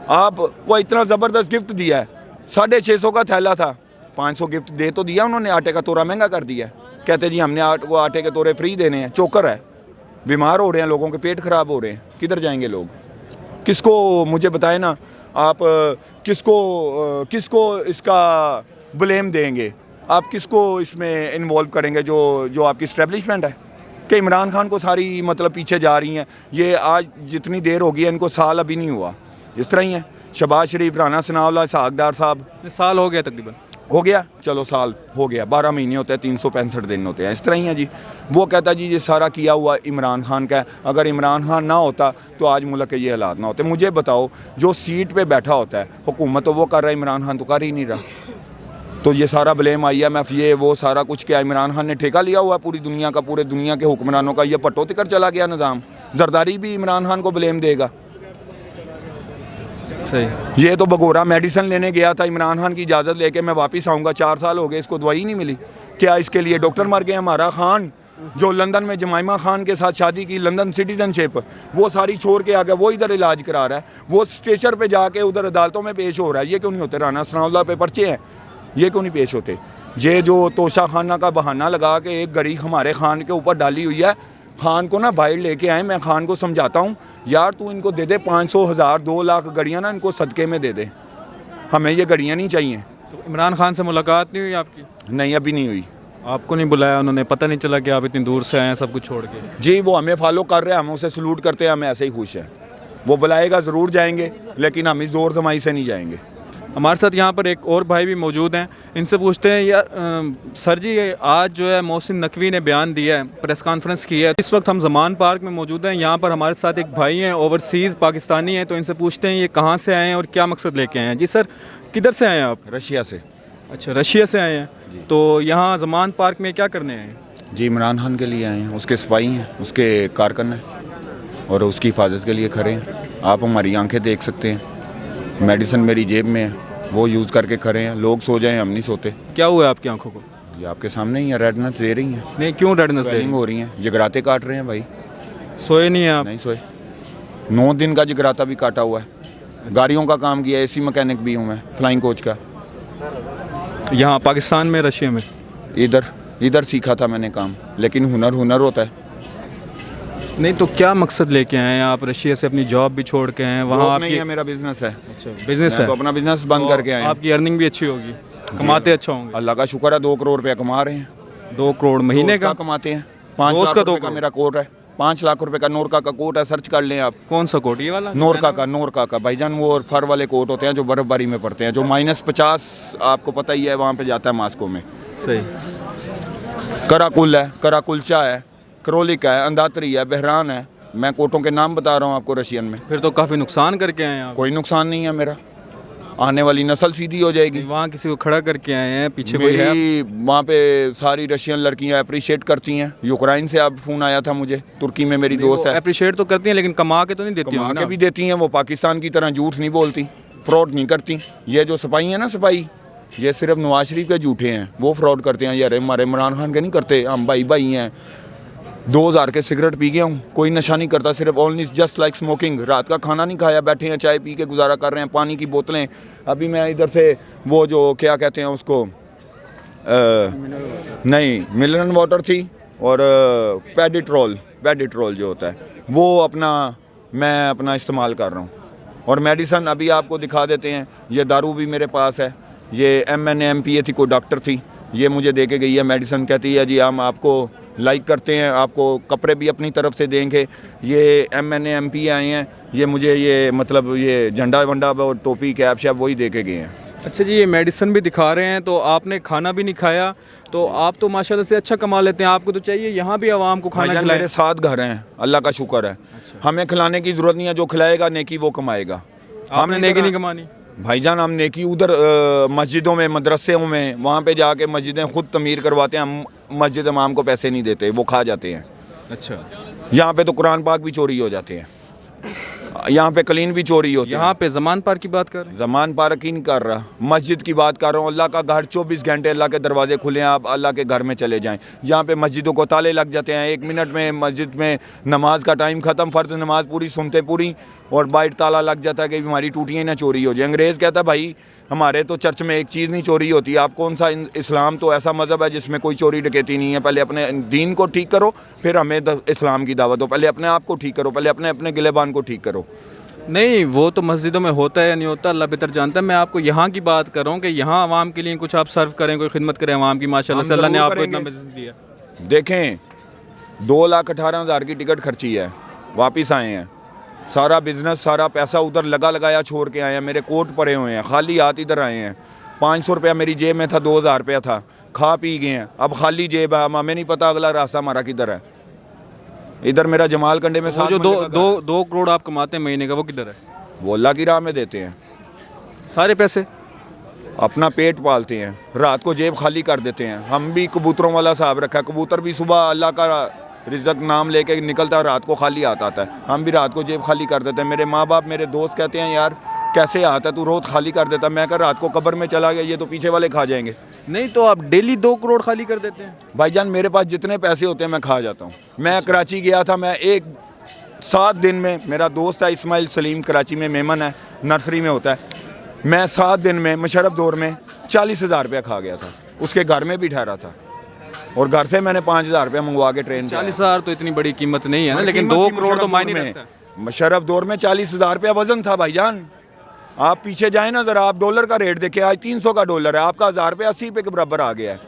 आपको इतना ज़बरदस्त गिफ्ट दिया है, 650 का थैला था, 500 गिफ्ट दे तो दिया उन्होंने, आटे का तोरा महंगा कर दिया। कहते जी हमने वो आटे के तोरे फ्री देने हैं। चोकर है, बीमार हो रहे हैं, लोगों के पेट ख़राब हो रहे हैं, किधर जाएंगे लोग? किसको मुझे बताए ना आप, किसको इसका ब्लेम देंगे? आप किसको इसमें इन्वॉल्व करेंगे? जो आपकी इस्टेब्लिशमेंट है कि इमरान खान को सारी मतलब पीछे जा रही हैं। ये आज जितनी देर हो गई है, इनको साल अभी नहीं हुआ, इस तरह ही है। शहबाज शरीफ, राना सनाउल्लाह, इसहाक डार साहब, साल हो गया तकरीबन, हो गया, चलो साल हो गया, 12 महीने होते हैं, 365 दिन होते हैं, इस तरह ही है जी। वो कहता जी ये सारा किया हुआ इमरान खान का है। अगर इमरान खान ना होता तो आज मुल्क के ये हालात ना होते। मुझे बताओ, जो सीट पे बैठा होता है हुकूमत तो वो कर रहा है, इमरान खान तो कर ही नहीं रहा। तो ये सारा ब्लेम IMF ये वो सारा कुछ क्या इमरान खान ने ठेका लिया हुआ है पूरी दुनिया का, पूरे दुनिया के हुक्मरानों का। ये पट्टो तिकर चला गया निज़ाम। जरदारी भी इमरान खान को ब्लेम देगा। सही। ये तो बगोरा मेडिसिन लेने गया था, इमरान खान की इजाज़त लेके मैं वापस आऊँगा, 4 साल हो गए, इसको दवाई नहीं मिली। क्या इसके लिए डॉक्टर मर गए? हमारा खान जो लंदन में जमाइमा खान के साथ शादी की, लंदन सिटीजनशिप, वो सारी छोड़ के आ गया, वो इधर इलाज करा रहा है, वो स्टेशन पे जाके उधर अदालतों में पेश हो रहा है। ये क्यों नहीं होते? राना सनाउल्लाह पे पर्चे हैं, ये क्यों नहीं पेश होते? ये जो तोशा खाना का बहाना लगा के एक गरी हमारे खान के ऊपर डाली हुई है, खान को ना बाहर लेके आए, मैं खान को समझाता हूँ यार तू इनको दे दे 500, 1000, 2 लाख गाड़ियाँ ना इनको सदक़े में दे दे, हमें ये गाड़ियाँ नहीं चाहिए। तो इमरान खान से मुलाकात नहीं हुई आपकी? नहीं, अभी नहीं हुई। आपको नहीं बुलाया उन्होंने? पता नहीं चला कि आप इतनी दूर से आए हैं सब कुछ छोड़ के? जी, वो हमें फॉलो कर रहे हैं, हम उसे सलूट करते हैं, हम ऐसे ही खुश हैं। वो बुलाएगा ज़रूर जाएंगे, लेकिन हम इस ज़ोर जमाई से नहीं जाएंगे। हमारे साथ यहाँ पर एक और भाई भी मौजूद हैं, इनसे पूछते हैं यार सर जी, आज जो है मोहसिन नकवी ने बयान दिया है, प्रेस कॉन्फ्रेंस की है। इस वक्त हम ज़मान पार्क में मौजूद हैं। यहाँ पर हमारे साथ एक भाई हैं, ओवरसीज़ पाकिस्तानी हैं, तो इनसे पूछते हैं ये कहाँ से आए हैं और क्या मकसद लेके आए हैं। जी सर, किधर से आए हैं आप? रशिया से। अच्छा, रशिया से आए हैं। तो यहाँ ज़मान पार्क में क्या करने आए हैं? जी, इमरान खान के लिए आए हैं, उसके सिपाही हैं, उसके कारकुन हैं और उसकी हिफाजत के लिए खड़े हैं। आप हमारी आंखें देख सकते हैं, मेडिसिन मेरी जेब में है, वो यूज़ करके खड़े हैं। लोग सो जाएं, हम नहीं सोते। क्या हुआ है आपकी आंखों को? ये आपके सामने ही है, रेडनेस दे रही हैं। नहीं, क्यों रेडनेस दे हो रही हैं, जगराते काट रहे हैं भाई। सोए नहीं हैं आप? नहीं सोए, 9 दिन का जगराता भी काटा हुआ है। गाड़ियों का काम किया, AC मैकेनिक भी हूँ मैं, फ्लाइंग कोच का। यहाँ पाकिस्तान में, रशिया में? इधर सीखा था मैंने काम, लेकिन हुनर होता है। नहीं तो क्या मकसद लेके आए हैं आप? रशिया से अपनी जॉब भी छोड़ के हैं, वहाँ नहीं है, मेरा बिजनेस है। अच्छा, बिजनेस है, तो अपना बिजनेस बंद करके आए हैं। आपकी अर्निंग भी अच्छी होगी, कमाते अच्छा होंगे। अल्लाह का शुक्र है, 2 करोड़ रुपया कमा रहे हैं। 2 करोड़ महीने का कमाते हैं। 5 लाख रुपए का मेरा कोट है, 5 लाख रुपए का नोरका का कोट है, सर्च कर लें आप। कौन सा कोट? ये वाला नोरका का भाईजान, वो फर वाले कोट होते हैं जो बर्फबारी में पड़ते हैं, जो -50 आपको पता ही है वहाँ पे जाता है मास्को में। सही। कराकुल है, कराकुलचा है, क्रोलिक है, अंदातरी है, बहरान है। मैं कोटों के नाम बता रहा हूँ आपको रशियन में। फिर तो काफ़ी नुकसान करके आए हैं आप। कोई नुकसान नहीं है मेरा, आने वाली नस्ल सीधी हो जाएगी। वहाँ किसी को खड़ा करके आए हैं, पीछे कोई है? वहाँ पे सारी रशियन लड़कियाँ अप्रिशिएट करती हैं। यूक्रेन से अब फ़ोन आया था मुझे, तुर्की में मेरी दोस्त है। अप्रिशिएट तो करती हैं, लेकिन कमा के तो नहीं देती। कमा के भी देती हैं, वो पाकिस्तान की तरह झूठ नहीं बोलती, फ्रॉड नहीं करती। ये जो सिपाही हैं ना, सिपाही, ये सिर्फ नवाज शरीफ के झूठे हैं, वो फ्रॉड करते हैं। यार हमारे इमरान खान के नहीं करते, हम भाई हैं। 2000 के सिगरेट पी गया हूँ, कोई नशा नहीं करता, सिर्फ ओनली जस्ट लाइक स्मोकिंग। रात का खाना नहीं खाया, बैठे हैं चाय पी के गुजारा कर रहे हैं, पानी की बोतलें। अभी मैं इधर से वो जो क्या कहते हैं उसको, नहीं मिनरल वाटर थी, और पेडिट्रोल जो होता है वो मैं अपना इस्तेमाल कर रहा हूँ। और मेडिसन अभी आपको दिखा देते हैं, ये दारू भी मेरे पास है। ये MNA-MPA थी, कोई डॉक्टर थी, ये मुझे दे के गई है मेडिसन। कहती है जी हम आपको लाइक करते हैं, आपको कपड़े भी अपनी तरफ से देंगे। ये MNA-MPA आए हैं, ये मुझे ये मतलब ये झंडा वंडा और टोपी कैप शैप वही दे के गए हैं। अच्छा जी, ये मेडिसिन भी दिखा रहे हैं, तो आपने खाना भी नहीं खाया, तो आप तो माशाल्लाह से अच्छा कमा लेते हैं। आपको तो चाहिए यहाँ भी आवाम को खाना खिलाएं। मेरे 7 घर हैं, अल्लाह का शुक्र है। अच्छा। हमें खिलाने की ज़रूरत नहीं है, जो खिलाएगा नेकी वो कमाएगा। आपने नेकी नहीं कमानी भाईजान, हम नेकी उधर मस्जिदों में, मदरसों में, वहाँ पे जाके मस्जिदें खुद तमीर करवाते हैं। हम मस्जिद इमाम को पैसे नहीं देते, वो खा जाते हैं। अच्छा, यहाँ पे तो कुरान पाक भी चोरी हो जाते हैं। यहाँ पे क्लीन भी चोरी होती है। यहाँ पे जमान पार्क की बात कर रहे हैं। जमान पार्क ही नहीं कर रहा, मस्जिद की बात कर रहा हूँ। अल्लाह का घर 24 घंटे अल्लाह के दरवाजे खुले हैं, आप अल्लाह के घर में चले जाएं। यहाँ पे मस्जिदों को ताले लग जाते हैं, 1 मिनट में मस्जिद में नमाज का टाइम ख़त्म, फ़र्ज़ नमाज पूरी सुनते पूरी और बाइट ताला लग जाता है कि हमारी टूटियाँ ना चोरी हो जाए। अंग्रेज़ कहता है भाई हमारे तो चर्च में एक चीज़ नहीं चोरी होती, आप कौन सा इस्लाम तो ऐसा मज़हब है जिसमें कोई चोरी डकैती नहीं है। पहले अपने दीन को ठीक करो, फिर हमें इस्लाम की दावत हो। पहले अपने आप को ठीक करो, पहले अपने अपने गिलेबान को ठीक करो। नहीं, वो तो मस्जिदों में होता है या नहीं होता अल्लाह बेहतर जानता है। मैं आपको यहाँ की बात कर रहा हूँ कि यहाँ आवाम के लिए कुछ आप सर्व करें, कोई खिदमत करें आवाम की। माशाल्लाह से अल्लाह ने आपको इतना बिज़नेस दिया। देखें 2,18,000 की टिकट खर्ची है, वापस आए हैं, सारा बिजनेस सारा पैसा उधर लगाया छोड़ के आए हैं। मेरे कोट पड़े हुए हैं, खाली हाथ इधर आए हैं। 500 रुपया मेरी जेब में था, 2,000 रुपया था, खा पी गए हैं। अब खाली जेब है, हमें नहीं पता अगला रास्ता हमारा किधर है। इधर मेरा जमाल कंडे में वो जो 2 करोड़ आप कमाते हैं महीने का, वो किधर है? वो अल्लाह की राह में देते हैं, सारे पैसे अपना पेट पालते हैं, रात को जेब खाली कर देते हैं। हम भी कबूतरों वाला हिसाब रखा है, कबूतर भी सुबह अल्लाह का रिज़्क़ नाम लेके निकलता है, रात को खाली आता है। हम भी रात को जेब खाली कर देते हैं। मेरे माँ बाप मेरे दोस्त कहते हैं यार कैसे आता है तू, रोज़ खाली कर देता। मैं कह रात को कब्र में चला गया, ये तो पीछे वाले खा जाएंगे। नहीं तो आप डेली 2 करोड़ खाली कर देते हैं? भाईजान मेरे पास जितने पैसे होते हैं मैं खा जाता हूँ। मैं कराची गया था, मैं 7 दिन में, मेरा दोस्त है इस्माइल सलीम, कराची में मेमन है, नर्सरी में होता है। मैं 7 दिन में मुशर्रफ दौर में 40,000 रुपया खा गया था, उसके घर में भी ठहरा था और घर से मैंने 5,000 रुपया मंगवा के ट्रेन। 40,000 तो इतनी बड़ी कीमत नहीं है ना, लेकिन 2 करोड़ तो मायने रखता है। मुशर्रफ दौर में 40,000 रुपया वजन था भाईजान। आप पीछे जाए ना ज़रा, आप डॉलर का रेट देखें, आज 300 का डॉलर है, आपका 1,000 रुपया 80 रुपये के बराबर आ गया है।